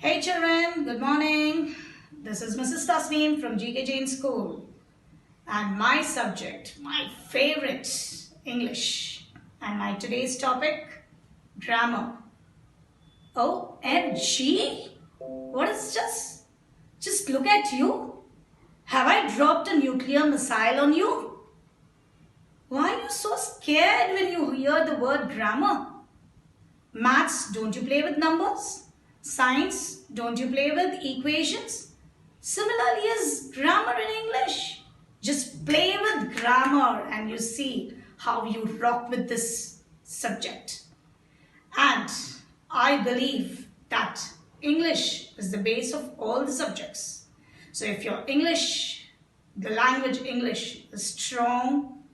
Hey children, good morning. This is Mrs.Tasneem from G.k.Jain school and my subject, my favorite, English. And my today's topic, grammar. OMG? What is this? Just look at you. Have I dropped a nuclear missile on you? Why are you so scared when you hear the word grammar? Maths, don't you play with numbers? Science, don't you play with equations? Similarly as grammar in English. Just play with grammar and you see how you rock with this subject. And I believe that English is the base of all the subjects. So if your English, the language English is strong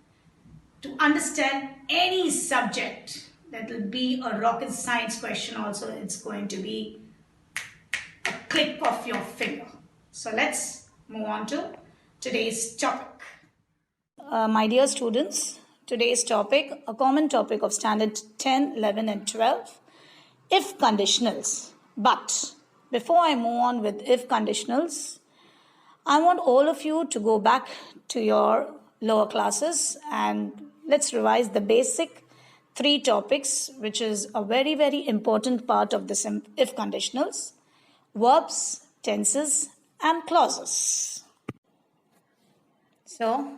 to understand any subject, that will be a rocket science question also. It's going to be a click of your finger. So let's move on to today's topic. My dear students, today's topic, a common topic of standard 10, 11 and 12, if conditionals. But before I move on with if conditionals, I want all of you to go back to your lower classes and let's revise the basic 3 topics, which is a very, very important part of this if conditionals: verbs, tenses, and clauses. So,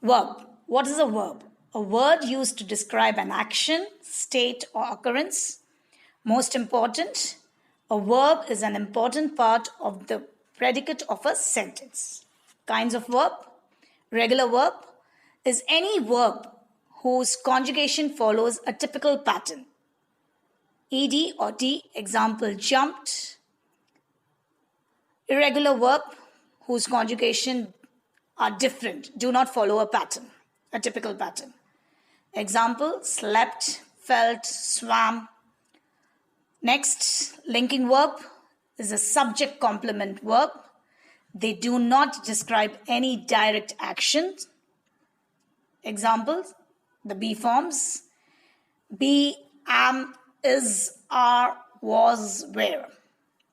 verb. What is a verb? A word used to describe an action, state, or occurrence. Most important, a verb is an important part of the predicate of a sentence. Kinds of verb. Regular verb is any verb whose conjugation follows a typical pattern. Ed or d, example, jumped. Irregular verb whose conjugation are different, do not follow a pattern, a typical pattern. Example, slept, felt, swam. Next, linking verb is a subject complement verb. They do not describe any direct action. Examples, the be forms: be, am, is, are, was, were.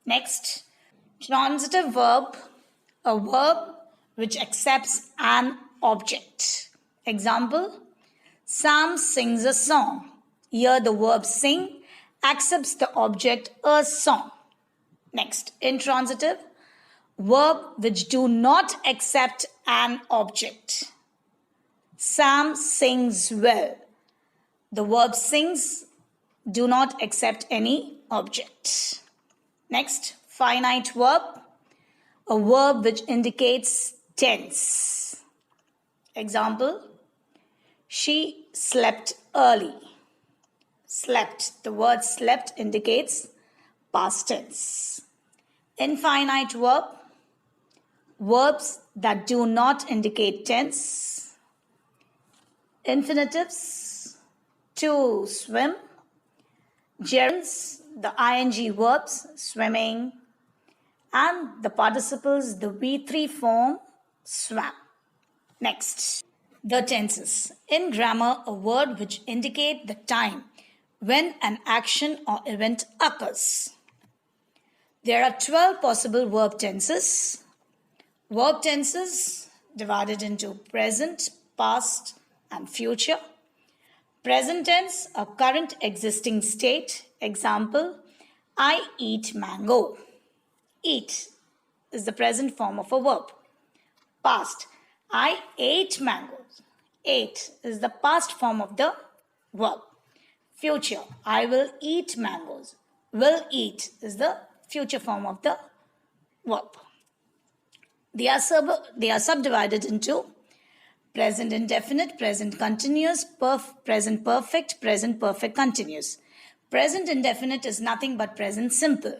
Next, transitive verb, a verb which accepts an object. Example, Sam sings a song. Here the verb sing accepts the object a song. Next, intransitive, verb which do not accept an object. Sam sings well. The verb sings do not accept any object. Next, finite verb, a verb which indicates tense. Example, she slept early. Slept, the word slept indicates past tense. Infinite verb, verbs that do not indicate tense. Infinitives, to swim. Gerunds, the ing verbs, swimming. And the participles, the V3 form, swam. Next, the tenses. In grammar, a word which indicates the time when an action or event occurs. There are 12 possible verb tenses. Verb tenses divided into present, past, and future. Present tense, a current existing state. Example, I eat mango. Eat is the present form of a verb. Past, I ate mangoes. Ate is the past form of the verb. Future, I will eat mangoes. Will eat is the future form of the verb. They are subdivided into present indefinite, present continuous, present perfect, present perfect continuous. Present indefinite is nothing but present simple.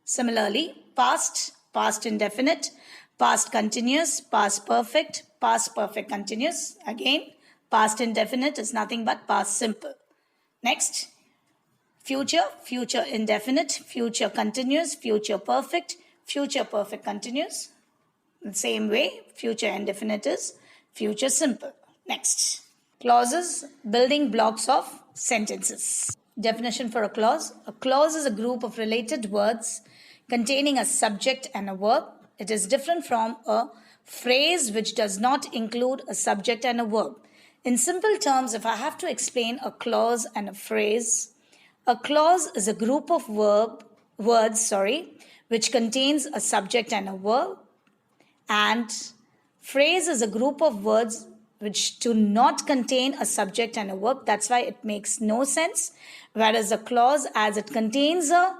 Similarly, past, past indefinite, past continuous, past perfect continuous. Again, past indefinite is nothing but past simple. Next, future, future indefinite, future continuous, future perfect continuous. The same way, future indefinite is future simple. Next, clauses, building blocks of sentences. Definition for a clause. A clause is a group of related words containing a subject and a verb. It is different from a phrase which does not include a subject and a verb. In simple terms, if I have to explain a clause and a phrase, a clause is a group of words, which contains a subject and a verb, and phrase is a group of words which do not contain a subject and a verb. That's why it makes no sense. Whereas a clause, as it contains a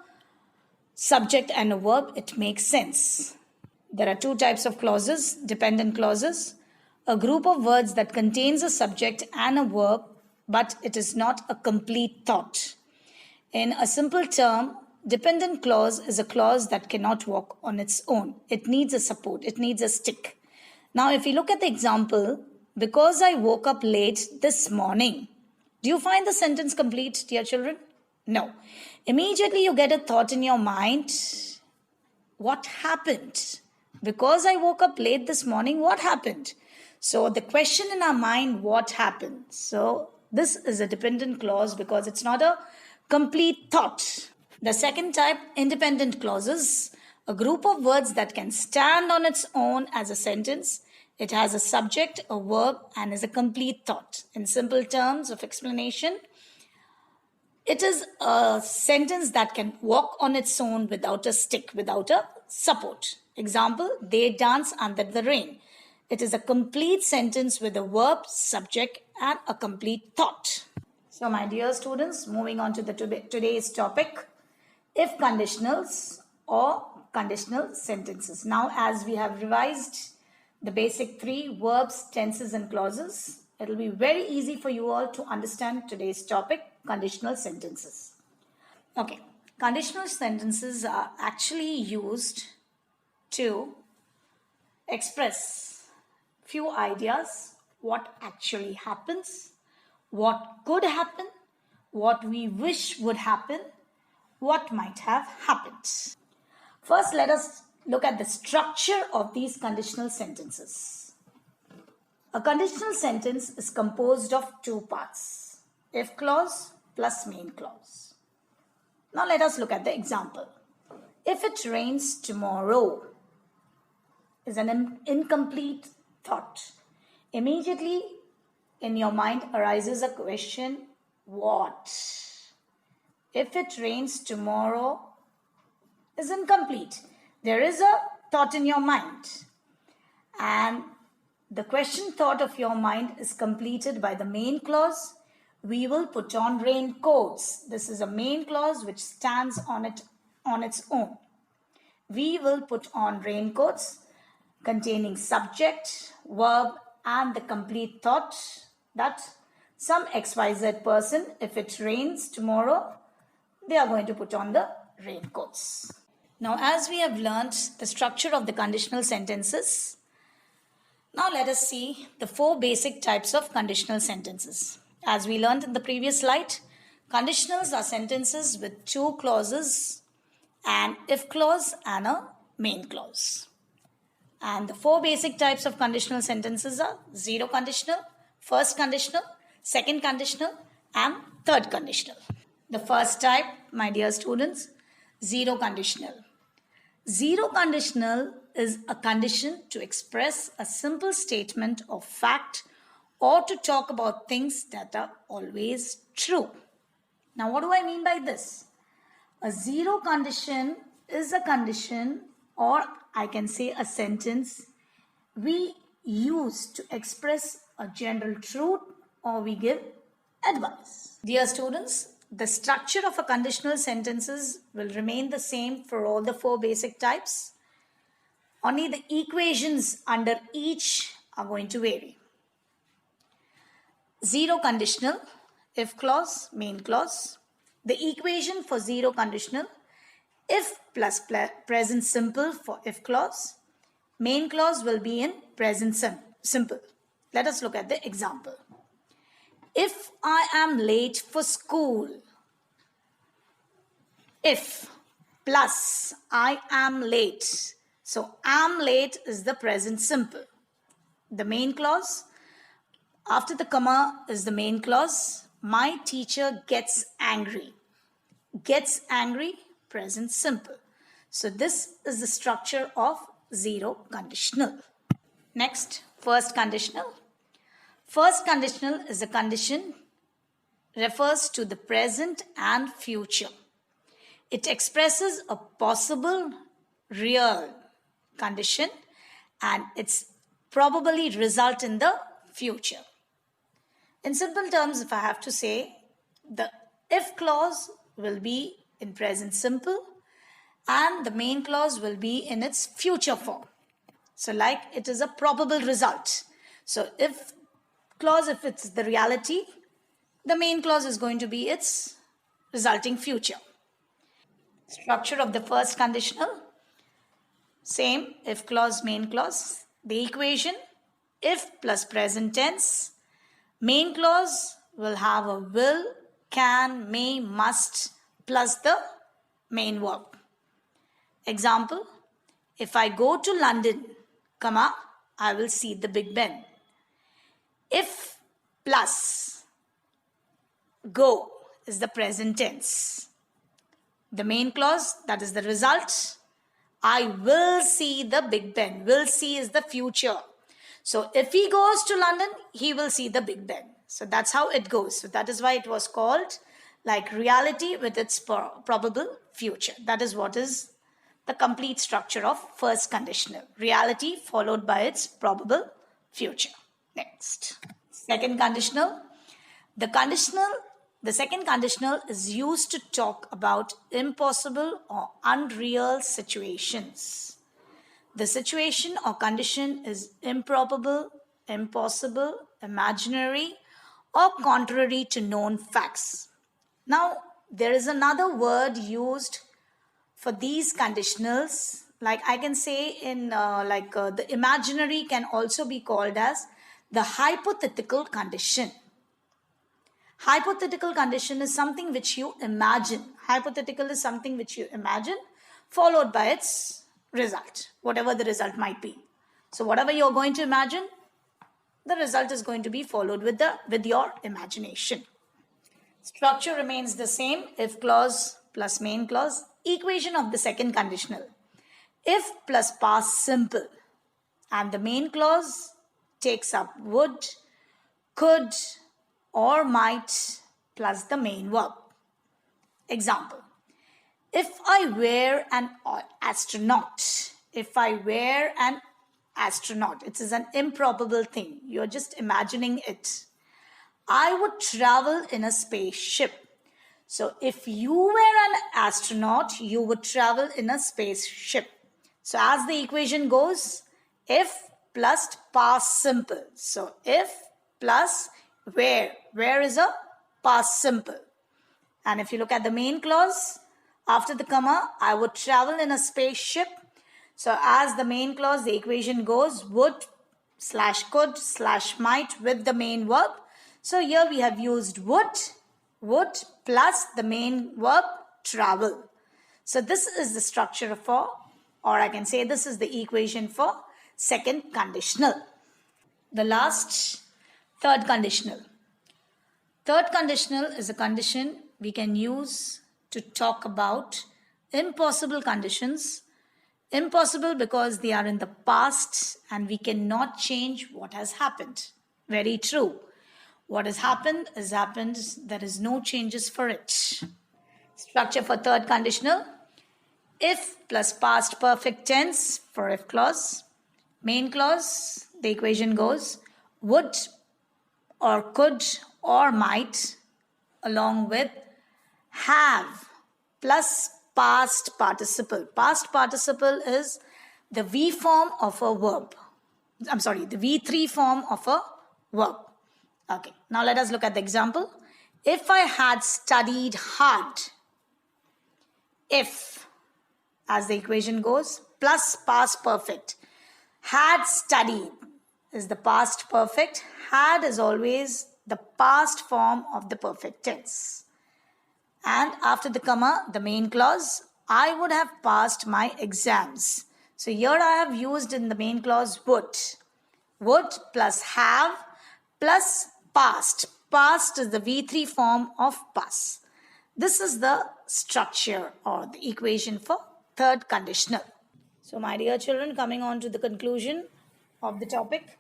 subject and a verb, it makes sense. There are two types of clauses: dependent clauses, a group of words that contains a subject and a verb, but it is not a complete thought. In a simple term, dependent clause is a clause that cannot walk on its own. It needs a support, it needs a stick. Now, if you look at the example, because I woke up late this morning, do you find the sentence complete, dear children? No. Immediately you get a thought in your mind. What happened? Because I woke up late this morning, what happened? So the question in our mind, what happened? So this is a dependent clause because it's not a complete thought. The second type, independent clauses, a group of words that can stand on its own as a sentence. It has a subject, a verb, and is a complete thought. In simple terms of explanation, it is a sentence that can walk on its own without a stick, without a support. Example, they dance under the rain. It is a complete sentence with a verb, subject, and a complete thought. So, my dear students, moving on to today's topic, if conditionals or conditional sentences. Now, as we have revised the basic three: verbs, tenses, and clauses, it will be very easy for you all to understand today's topic, conditional sentences. Okay, conditional sentences are actually used to express few ideas: what actually happens, what could happen, what we wish would happen, what might have happened. First, let us look at the structure of these conditional sentences. A conditional sentence is composed of two parts: if clause plus main clause. Now let us look at the example. If it rains tomorrow is an incomplete thought. Immediately in your mind arises a question: what? If it rains tomorrow is incomplete. There is a thought in your mind, and the question thought of your mind is completed by the main clause. We will put on raincoats. This is a main clause which stands on its own. We will put on raincoats, containing subject, verb, and the complete thought that some XYZ person, if it rains tomorrow, they are going to put on the raincoats. Now, as we have learned the structure of the conditional sentences, now let us see the four basic types of conditional sentences. As we learned in the previous slide, conditionals are sentences with two clauses, an if clause and a main clause. And the four basic types of conditional sentences are zero conditional, first conditional, second conditional, and third conditional. The first type, my dear students, zero conditional. Zero conditional is a condition to express a simple statement of fact or to talk about things that are always true. Now, what do I mean by this? A zero condition is a condition, or I can say a sentence, we use to express a general truth or we give advice. Dear students, the structure of a conditional sentences will remain the same for all the four basic types. Only the equations under each are going to vary. Zero conditional, if clause, main clause. The equation for zero conditional, if plus present simple for if clause. Main clause will be in present simple. Let us look at the example. If I am late for school, if plus I am late. So am late is the present simple. The main clause, after the comma is the main clause. My teacher gets angry. Gets angry, present simple. So this is the structure of zero conditional. Next, first conditional. First conditional is a condition refers to the present and future. It expresses a possible real condition and it's probably result in the future. In simple terms, if I have to say, the if clause will be in present simple and the main clause will be in its future form. So like it is a probable result. So if clause, if it's the reality, the main clause is going to be its resulting future. Structure of the first conditional, same, if clause, main clause. The equation, if plus present tense. Main clause will have a will, can, may, must plus the main verb. Example, if I go to London, comma, I will see the Big Ben. If plus go is the present tense. The main clause, that is the result. I will see the Big Ben. Will see is the future. So if he goes to London, he will see the Big Ben. So that's how it goes. So that is why it was called like reality with its probable future. That is what is the complete structure of first conditional. Reality followed by its probable future. Next. Second conditional. The second conditional is used to talk about impossible or unreal situations. The situation or condition is improbable, impossible, imaginary, or contrary to known facts. Now, there is another word used for these conditionals. Like I can say in the imaginary can also be called as the hypothetical condition. Hypothetical condition is something which you imagine. Hypothetical is something which you imagine followed by its result, whatever the result might be. So whatever you're going to imagine, the result is going to be followed with your imagination. Structure remains the same, if clause plus main clause. Equation of the second conditional, if plus past simple, and the main clause takes up would, could, or might plus the main verb. Example, if I were an astronaut, if I were an astronaut, it is an improbable thing. You're just imagining it. I would travel in a spaceship. So if you were an astronaut, you would travel in a spaceship. So as the equation goes, if plus past simple. So if plus where is a past simple. And if you look at the main clause, after the comma, I would travel in a spaceship. So as the main clause, the equation goes would slash could slash might with the main verb. So here we have used would plus the main verb travel. So this is the structure for, or I can say this is the equation for second conditional. The last, third conditional. Third conditional is a condition we can use to talk about impossible conditions. Impossible because they are in the past and we cannot change what has happened. Very true. What has happened is happened. There is no changes for it. Structure for third conditional. If plus past perfect tense for if clause. Main clause, the equation goes would or could or might along with have plus past participle. Past participle is the V form of a verb. I'm sorry, the V3 form of a verb. Okay, now let us look at the example. If I had studied hard, if, as the equation goes, plus past perfect. Had studied is the past perfect. Had is always the past form of the perfect tense. And after the comma, the main clause, I would have passed my exams. So here I have used in the main clause would. Would plus have plus past. Past is the V3 form of past. This is the structure or the equation for third conditional. So my dear children, coming on to the conclusion of the topic.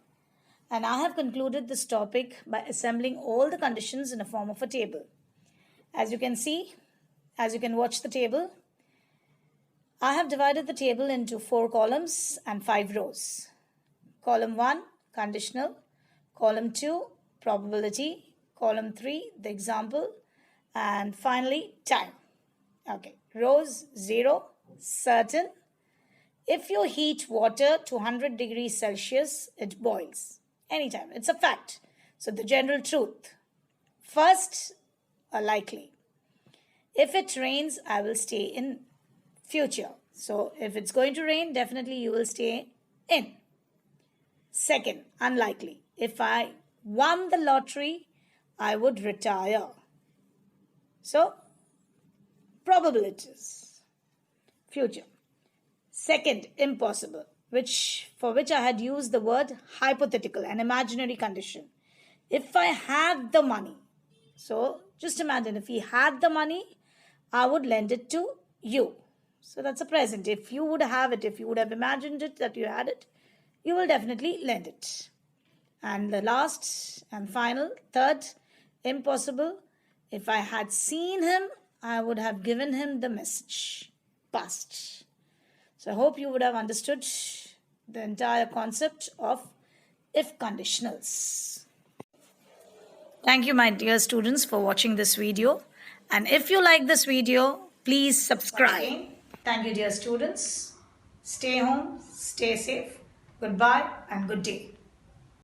And I have concluded this topic by assembling all the conditions in a form of a table. As you can see, as you can watch the table, I have divided the table into 4 columns and 5 rows. Column 1, conditional. Column 2, probability. Column 3, the example. And finally, time. Okay, rows 0, certain. If you heat water to 100 degrees Celsius, it boils. Anytime, it's a fact. So the general truth. First, a likely. If it rains, I will stay in future. So if it's going to rain, definitely you will stay in. Second, unlikely. If I won the lottery, I would retire. So, probabilities. Future. Second, impossible, for which I had used the word hypothetical, an imaginary condition. If I had the money, so just imagine if he had the money, I would lend it to you. So that's a present. If you would have it, if you would have imagined it, that you had it, you will definitely lend it. And the last and final, third, impossible. If I had seen him, I would have given him the message. Past. So I hope you would have understood the entire concept of if conditionals. Thank you, my dear students, for watching this video. And if you like this video, please subscribe. Thank you, dear students. Stay home, stay safe. Goodbye and good day.